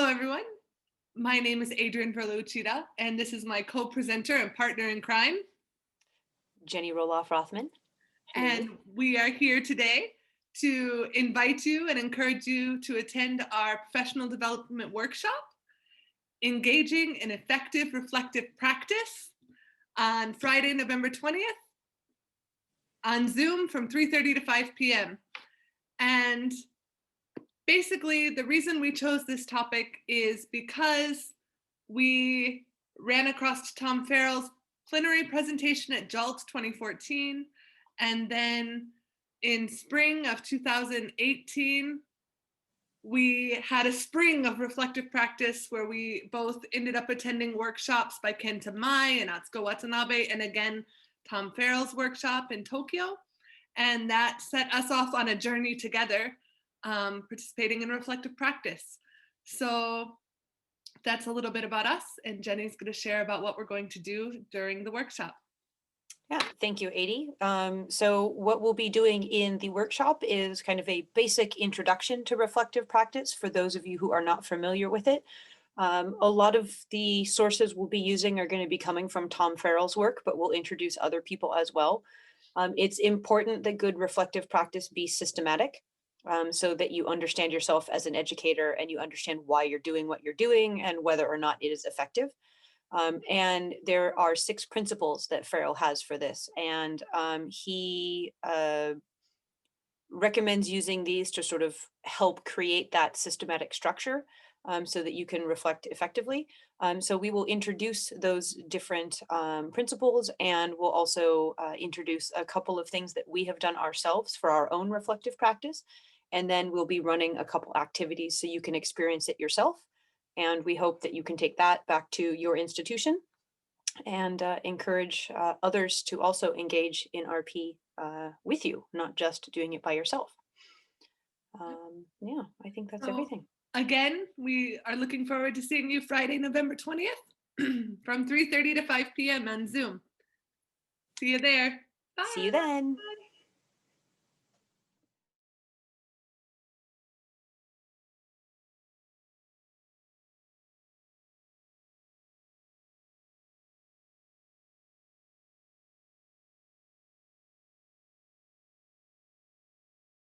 Hello, everyone. My name is Adrianne Verla Uchida, and this is my co-presenter and partner in crime. Jennie Roloff Rothman. And we are here today to invite you and encourage you to attend our professional development workshop, Engaging in Effective Reflective Practice, on Friday, November 20th, on Zoom from 3:30 to 5 p.m. And basically, the reason we chose this topic is because we ran across Tom Farrell's plenary presentation at JALT 2014, and then in spring of 2018, we had a spring of reflective practice where we both ended up attending workshops by Ken Tamai and Atsuko Watanabe, and again, Tom Farrell's workshop in Tokyo. And that set us off on a journey together, participating in reflective practice. So that's a little bit about us, and Jenny's going to share about what we're going to do during the workshop. Yeah, thank you, Adi. So what we'll be doing in the workshop is kind of a basic introduction to reflective practice for those of you who are not familiar with it. A lot of the sources we'll be using are going to be coming from Tom Farrell's work, but we'll introduce other people as well. It's important that good reflective practice be systematic, so that you understand yourself as an educator and you understand why you're doing what you're doing and whether or not it is effective. And there are 6 principles that Farrell has for this. And he recommends using these to sort of help create that systematic structure so that you can reflect effectively. So we will introduce those different principles, and we'll also introduce a couple of things that we have done ourselves for our own reflective practice. And then we'll be running a couple activities so you can experience it yourself. And we hope that you can take that back to your institution and encourage others to also engage in RP with you, not just doing it by yourself. Yeah, I think that's everything. Again, we are looking forward to seeing you Friday, November 20th from 3:30 to 5 p.m. on Zoom. See you there. Bye. See you then. Bye.